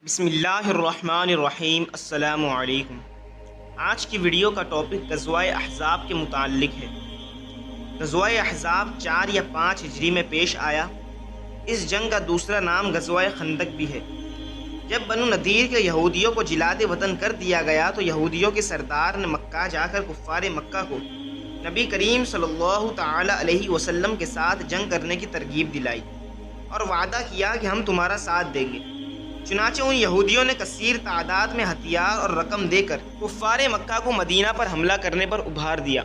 بسم اللہ الرحمن الرحیم۔ السلام علیکم۔ آج کی ویڈیو کا ٹاپک غزوہ احزاب کے متعلق ہے۔ غزوہ احزاب 4 یا 5 ہجری میں پیش آیا۔ اس جنگ کا دوسرا نام غزوہ خندق بھی ہے۔ جب بنو نذیر کے یہودیوں کو جلاد وطن کر دیا گیا تو یہودیوں کے سردار نے مکہ جا کر کفار مکہ کو نبی کریم صلی اللہ تعالی علیہ وسلم کے ساتھ جنگ کرنے کی ترغیب دلائی اور وعدہ کیا کہ ہم تمہارا ساتھ دیں گے۔ چنانچہ ان یہودیوں نے کثیر تعداد میں ہتھیار اور رقم دے کر کفار مکہ کو مدینہ پر حملہ کرنے پر ابھار دیا،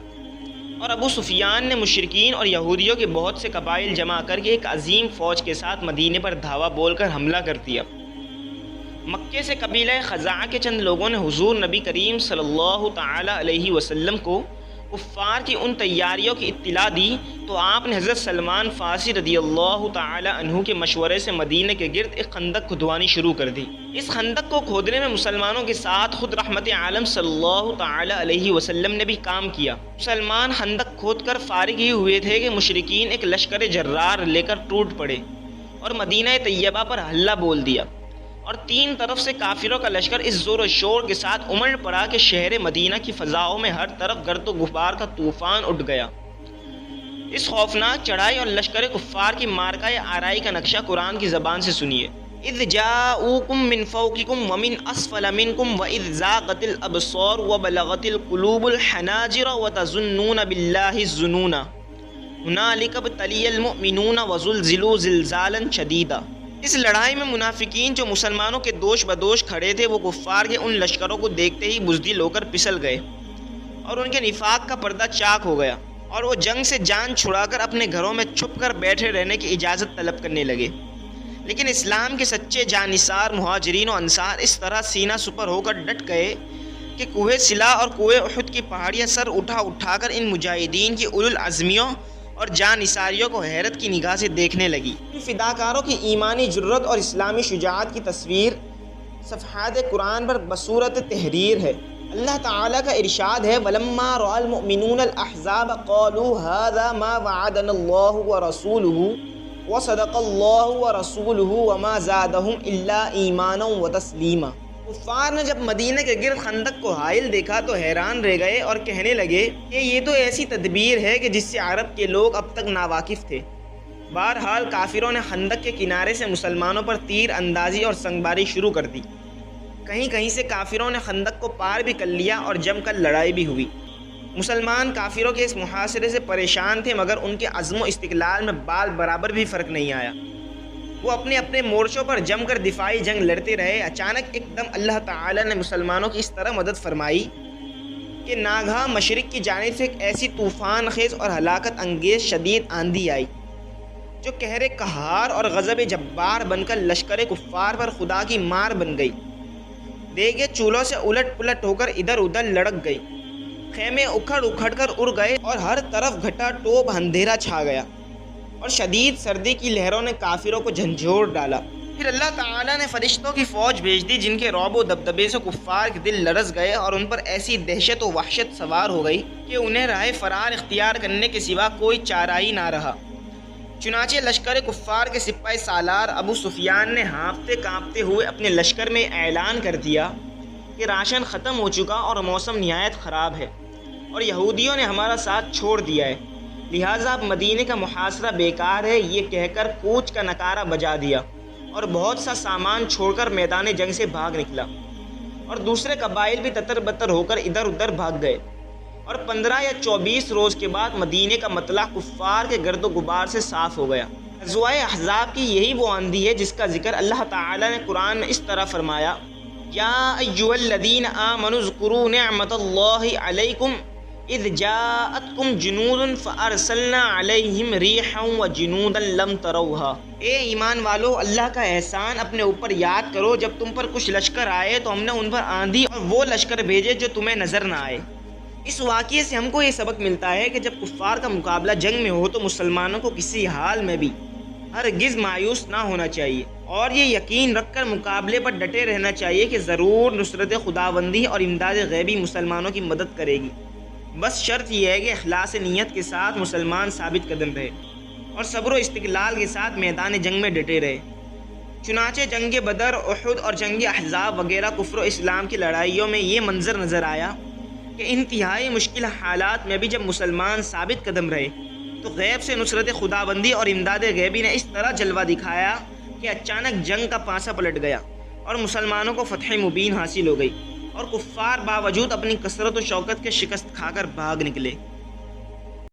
اور ابو سفیان نے مشرکین اور یہودیوں کے بہت سے قبائل جمع کر کے ایک عظیم فوج کے ساتھ مدینے پر دھاوا بول کر حملہ کر دیا۔ مکے سے قبیلہ خزاعہ کے چند لوگوں نے حضور نبی کریم صلی اللہ تعالی علیہ وسلم کو کفار کی ان تیاریوں کی اطلاع دی تو آپ نے حضرت سلمان فارسی رضی اللہ تعالی عنہ کے مشورے سے مدینہ کے گرد ایک خندق کھدوانی شروع کر دی۔ اس خندق کو کھودنے میں مسلمانوں کے ساتھ خود رحمت عالم صلی اللہ تعالی علیہ وسلم نے بھی کام کیا۔ مسلمان خندق کھود کر فارغ ہی ہوئے تھے کہ مشرکین ایک لشکر جرار لے کر ٹوٹ پڑے اور مدینہ طیبہ پر حملہ بول دیا، اور تین طرف سے کافروں کا لشکر اس زور و شور کے ساتھ امڑ پڑا کہ شہر مدینہ کی فضاؤں میں ہر طرف گرد و غبار کا طوفان اٹھ گیا۔ اس خوفناک چڑھائی اور لشکر کفار کی مارکہ آرائی کا نقشہ قرآن کی زبان سے سنیے۔ اذ جاؤکم من فوقکم ومن اسفل منکم واذ زاغت الابصار وبلغت القلوب الحناجر وتظنون باللہ الظنون هنالک ابتلی المؤمنون وزلزلوا زلزالا شدیدا۔ اس لڑائی میں منافقین جو مسلمانوں کے دوش بدوش کھڑے تھے وہ کفار کے ان لشکروں کو دیکھتے ہی بزدل ہو کر پھسل گئے اور ان کے نفاق کا پردہ چاک ہو گیا، اور وہ جنگ سے جان چھڑا کر اپنے گھروں میں چھپ کر بیٹھے رہنے کی اجازت طلب کرنے لگے۔ لیکن اسلام کے سچے جانثار مہاجرین و انصار اس طرح سینہ سپر ہو کر ڈٹ گئے کہ کوہ سلا اور کوہ احد کی پہاڑیاں سر اٹھا کر ان مجاہدین کی اولو العزمیوں اور جان نثاریوں کو حیرت کی نگاہ سے دیکھنے لگی۔ فداکاروں کی ایمانی جرت اور اسلامی شجاعت کی تصویر صفحات قرآن پر بصورت تحریر ہے۔ اللہ تعالیٰ کا ارشاد ہے وَلَمَّا رَأَى الْمُؤْمِنُونَ الْأَحْزَابَ قَالُوا هَذَا مَا وَعَدَنَا اللَّهُ وَرَسُولُهُ وَصَدَقَ اللَّهُ وَرَسُولُهُ وَمَا زَادَهُمْ إِلَّا إِيمَانًا وَتَسْلِيمًا۔ کفار نے جب مدینہ کے گرد خندق کو حائل دیکھا تو حیران رہ گئے اور کہنے لگے کہ یہ تو ایسی تدبیر ہے کہ جس سے عرب کے لوگ اب تک ناواقف تھے۔ بہرحال کافروں نے خندق کے کنارے سے مسلمانوں پر تیر اندازی اور سنگباری شروع کر دی۔ کہیں کہیں سے کافروں نے خندق کو پار بھی کر لیا اور جم کر لڑائی بھی ہوئی۔ مسلمان کافروں کے اس محاصرے سے پریشان تھے، مگر ان کے عزم و استقلال میں بال برابر بھی فرق نہیں آیا۔ وہ اپنے اپنے مورچوں پر جم کر دفاعی جنگ لڑتے رہے۔ اچانک ایک دم اللہ تعالی نے مسلمانوں کی اس طرح مدد فرمائی کہ ناگہاں مشرق کی جانب سے ایک ایسی طوفان خیز اور ہلاکت انگیز شدید آندھی آئی جو قہر قہار اور غضب جبار بن کر لشکر کفار پر خدا کی مار بن گئی۔ دیگے چولہوں سے الٹ پلٹ ہو کر ادھر ادھر لڑک گئی، خیمے اکھڑ کر اڑ گئے اور ہر طرف گھٹا ٹوپ اندھیرا چھا گیا، اور شدید سردی کی لہروں نے کافروں کو جھنجھوڑ ڈالا۔ پھر اللہ تعالیٰ نے فرشتوں کی فوج بھیج دی جن کے رعب و دبدبے سے کفار کے دل لرز گئے اور ان پر ایسی دہشت و وحشت سوار ہو گئی کہ انہیں راہ فرار اختیار کرنے کے سوا کوئی چارہ ہی نہ رہا۔ چنانچہ لشکر کفار کے سپاہی سالار ابو سفیان نے ہانپتے کانپتے ہوئے اپنے لشکر میں اعلان کر دیا کہ راشن ختم ہو چکا اور موسم نہایت خراب ہے اور یہودیوں نے ہمارا ساتھ چھوڑ دیا ہے، لہٰذا اب مدینے کا محاصرہ بیکار ہے۔ یہ کہہ کر کوچ کا نکارہ بجا دیا اور بہت سا سامان چھوڑ کر میدان جنگ سے بھاگ نکلا، اور دوسرے قبائل بھی تتر بتر ہو کر ادھر ادھر بھاگ گئے، اور 15 یا 24 روز کے بعد مدینے کا مطلع کفار کے گرد و غبار سے صاف ہو گیا۔ غزوہ احزاب کی یہی وہ آندھی ہے جس کا ذکر اللہ تعالیٰ نے قرآن میں اس طرح فرمایا یا ایھا الذین آمنوا اذکروا نعمت اللہ علیکم اذ جاءتکم جنود فارسلنا علیہم ریحا وجنودا لم تروها۔ اے ایمان والو، اللہ کا احسان اپنے اوپر یاد کرو جب تم پر کچھ لشکر آئے تو ہم نے ان پر آندھی اور وہ لشکر بھیجے جو تمہیں نظر نہ آئے۔ اس واقعے سے ہم کو یہ سبق ملتا ہے کہ جب کفار کا مقابلہ جنگ میں ہو تو مسلمانوں کو کسی حال میں بھی ہرگز مایوس نہ ہونا چاہیے اور یہ یقین رکھ کر مقابلے پر ڈٹے رہنا چاہیے کہ ضرور نصرت خداوندی اور امداد غیبی مسلمانوں کی مدد کرے گی۔ بس شرط یہ ہے کہ اخلاص نیت کے ساتھ مسلمان ثابت قدم رہے اور صبر و استقلال کے ساتھ میدان جنگ میں ڈٹے رہے۔ چنانچہ جنگ بدر، احد اور جنگ احزاب وغیرہ کفر و اسلام کی لڑائیوں میں یہ منظر نظر آیا کہ انتہائی مشکل حالات میں بھی جب مسلمان ثابت قدم رہے تو غیب سے نصرت خداوندی اور امداد غیبی نے اس طرح جلوہ دکھایا کہ اچانک جنگ کا پانسا پلٹ گیا اور مسلمانوں کو فتح مبین حاصل ہو گئی اور کفار باوجود اپنی کثرت و شوکت کے شکست کھا کر بھاگ نکلے۔